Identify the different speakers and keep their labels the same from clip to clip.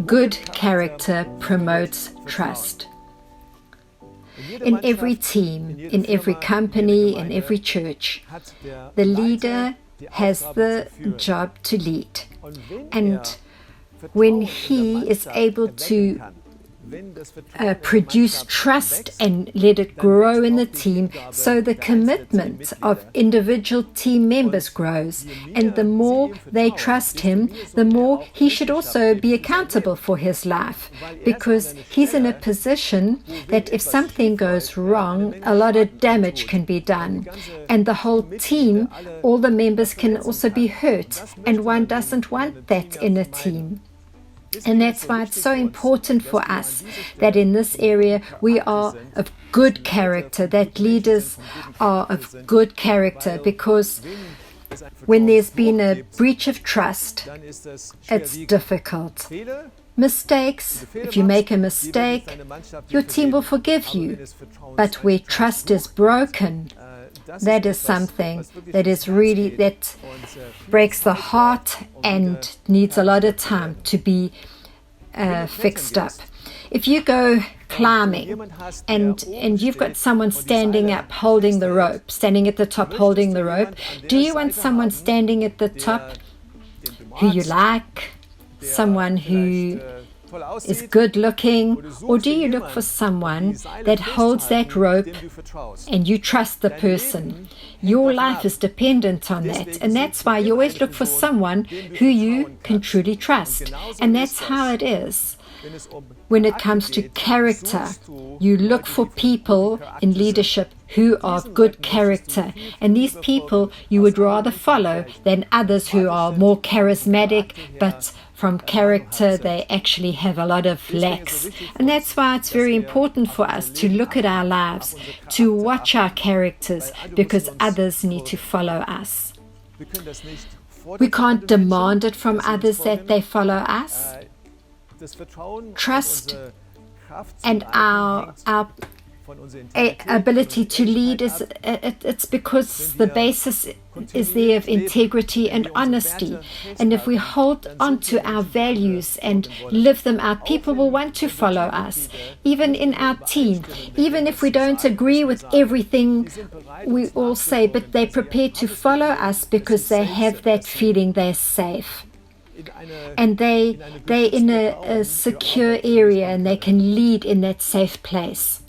Speaker 1: Good character promotes trust. In every team, in every company, in every church, the leader has the job to lead. And when he is able to produce trust and let it grow in the team, so the commitment of individual team members grows, and the more they trust him, the more he should also be accountable for his life, because he's in a position that if something goes wrong, a lot of damage can be done, and the whole team, all the members can also be hurt, and one doesn't want that in a team. And that's why it's so important for us that in this area we are of good character, that leaders are of good character, because when there's been a breach of trust, it's difficult. Mistakes, if you make a mistake, your team will forgive you. But where trust is broken, that is something that is really, that breaks the heart and needs a lot of time to be fixed up. If you go climbing and you've got someone standing up holding the rope, standing at the top holding the rope, do you want someone standing at the top who you like, someone who is good looking, or do you look for someone that holds that rope and you trust the person? Your life is dependent on that, and that's why you always look for someone who you can truly trust. And that's how it is when it comes to character. You look for people in leadership who are of good character, and these people you would rather follow than others who are more charismatic, but from character they actually have a lot of lacks. And that's why it's very important for us to look at our lives, to watch our characters, because others need to follow us. We can't demand it from others that they follow us. Trust and our ability to lead is it's because the basis is there of integrity and honesty, and if we hold on to our values and live them out, people will want to follow us, even in our team, even if we don't agree with everything we all say, but they're prepared to follow us because they have that feeling they're safe. And they're in a secure area, and they can lead in that safe place.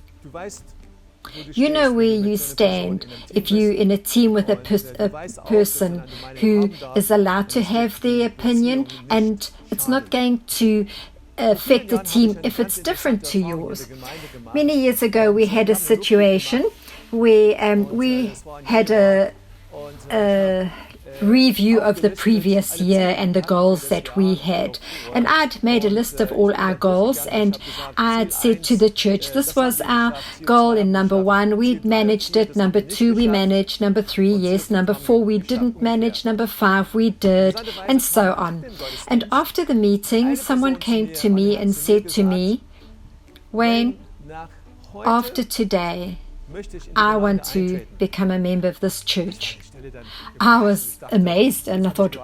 Speaker 1: You know where you stand if you're in a team with a person who is allowed to have their opinion, and it's not going to affect the team if it's different to yours. Many years ago we had a situation where we had a review of the previous year and the goals that we had, and I'd made a list of all our goals, and I'd said to the church, this was our goal in number 1, we managed it, number 2 we managed, number 3 yes, number 4 we didn't manage, number 5 we did, and so on. And after the meeting someone came to me and said to me, Wayne, after today I want to become a member of this church. I was amazed, and I thought,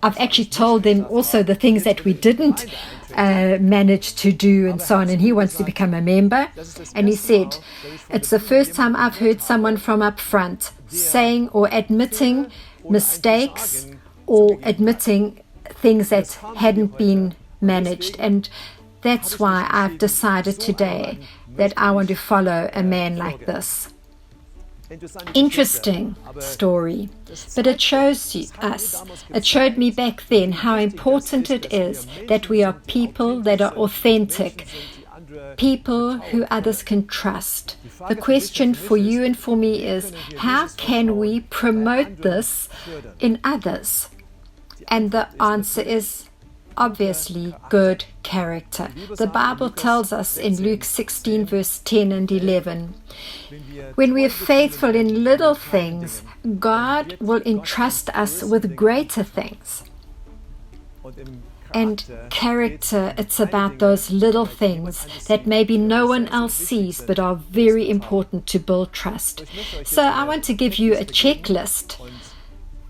Speaker 1: I've actually told them also the things that we didn't manage to do and so on, and he wants to become a member. And he said, it's the first time I've heard someone from up front saying or admitting mistakes or admitting things that hadn't been managed. And that's why I've decided today that I want to follow a man like this. Interesting story, but it shows us, it showed me back then how important it is that we are people that are authentic, people who others can trust. The question for you and for me is, how can we promote this in others? And the answer is obviously good character. The Bible tells us in Luke 16 verse 10 and 11, when we are faithful in little things, God will entrust us with greater things. And character, it's about those little things that maybe no one else sees but are very important to build trust. So I want to give you a checklist.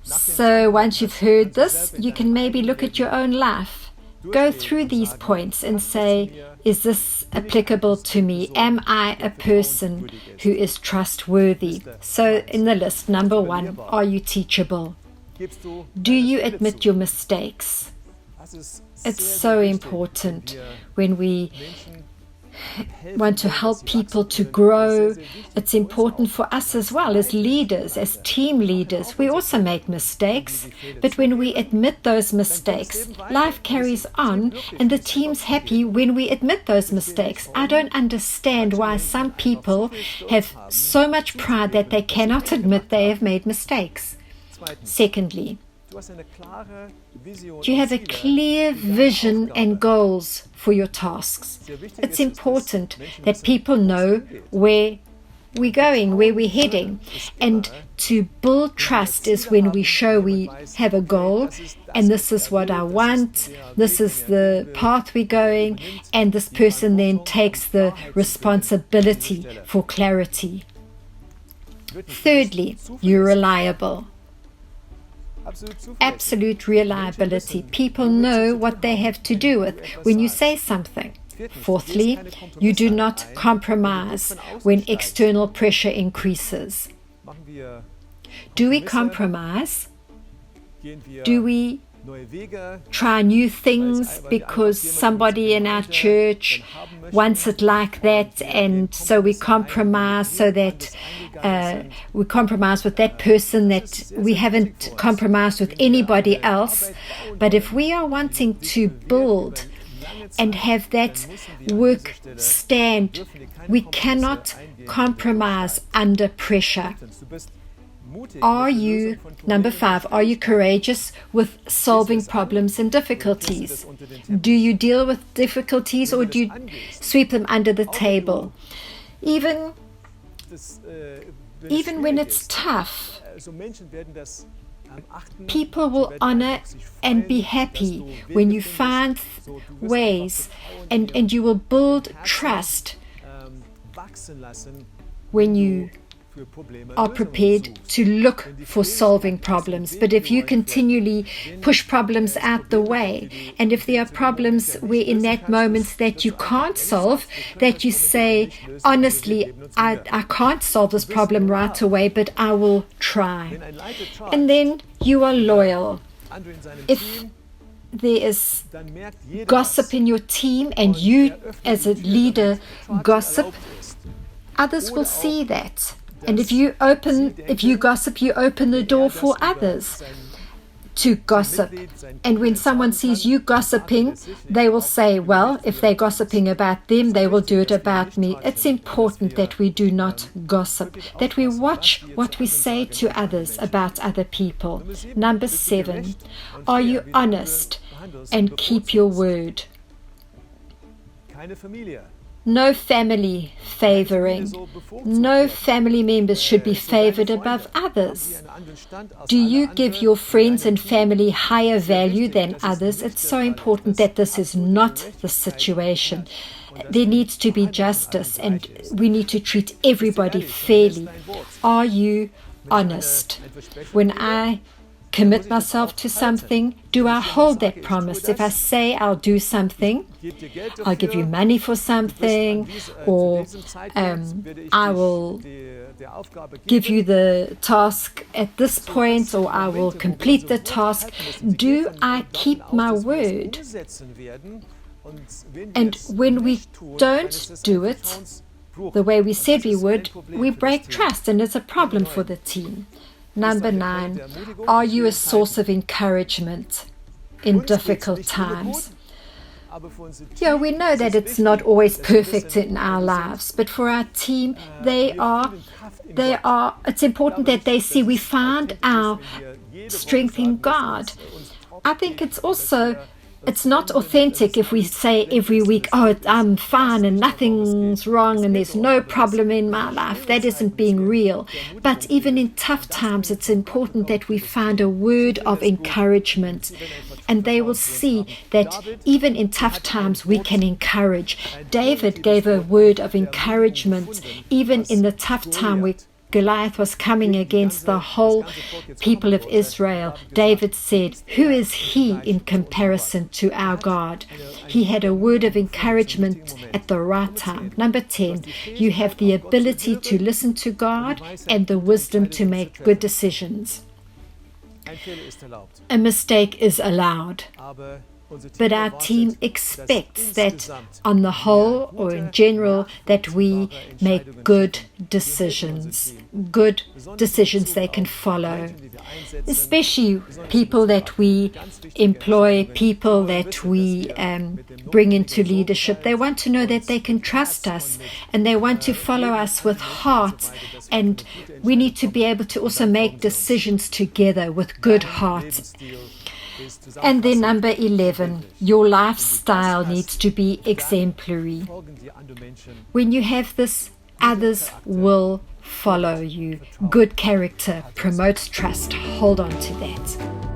Speaker 1: So once you've heard this, you can maybe look at your own life go through these points and say, is this applicable to me? Am I a person who is trustworthy? So in the list, number 1, are you teachable? Do you admit your mistakes? It's so important when we want to help people to grow. It's important for us as well as leaders, as team leaders. We also make mistakes, but when we admit those mistakes, life carries on and the team's happy when we admit those mistakes. I don't understand why some people have so much pride that they cannot admit they have made mistakes. Secondly, do you have a clear vision and goals for your tasks? It's important that people know where we're going, where we're heading. And to build trust is when we show we have a goal, and this is what I want, this is the path we're going, and this person then takes the responsibility for clarity. Thirdly, you're reliable. Absolute reliability. People know what they have to do with when you say something. Fourthly, you do not compromise when external pressure increases. Do we compromise? Do we try new things because somebody in our church wants it like that, and so we compromise so that we compromise with that person, that we haven't compromised with anybody else? But if we are wanting to build and have that work stand, we cannot compromise under pressure. Are you, number 5, are you courageous with solving problems and difficulties? Do you deal with difficulties or do you sweep them under the table? Even when it's tough, people will honor and be happy when you find ways, and you will build trust when you are prepared to look for solving problems. But if you continually push problems out the way, and if there are problems where in that moment that you can't solve, that you say, honestly, I can't solve this problem right away, but I will try. And then you are loyal. If there is gossip in your team and you as a leader gossip, others will see that. And if you gossip, you open the door for others to gossip. And when someone sees you gossiping, they will say, well, if they're gossiping about them, they will do it about me. It's important that we do not gossip, that we watch what we say to others about other people. Number 7, are you honest and keep your word? No family favoring. No family members should be favored above others. Do you give your friends and family higher value than others? It's so important that this is not the situation. There needs to be justice, and we need to treat everybody fairly. Are you honest? When I commit myself to something, do I hold that promise? If I say I'll do something, I'll give you money for something, or I will give you the task at this point, or I will complete the task. Do I keep my word? And when we don't do it the way we said we would, we break trust, and it's a problem for the team. Number 9, are you a source of encouragement in difficult times? Yeah, we know that it's not always perfect in our lives, but for our team, it's important that they see we found our strength in God. I think it's not authentic if we say every week, oh, I'm fine and nothing's wrong and there's no problem in my life. That isn't being real. But even in tough times, it's important that we find a word of encouragement. And they will see that even in tough times, we can encourage. David gave a word of encouragement even in the tough time where Goliath was coming against the whole people of Israel, David said, "Who is he in comparison to our God?" He had a word of encouragement at the right time. Number 10, you have the ability to listen to God and the wisdom to make good decisions. A mistake is allowed, but our team expects that on the whole or in general that we make good decisions they can follow. Especially people that we employ, people that we bring into leadership. They want to know that they can trust us and they want to follow us with heart, and we need to be able to also make decisions together with good heart. And then number 11, your lifestyle needs to be exemplary. When you have this, others will follow you. Good character promotes trust. Hold on to that.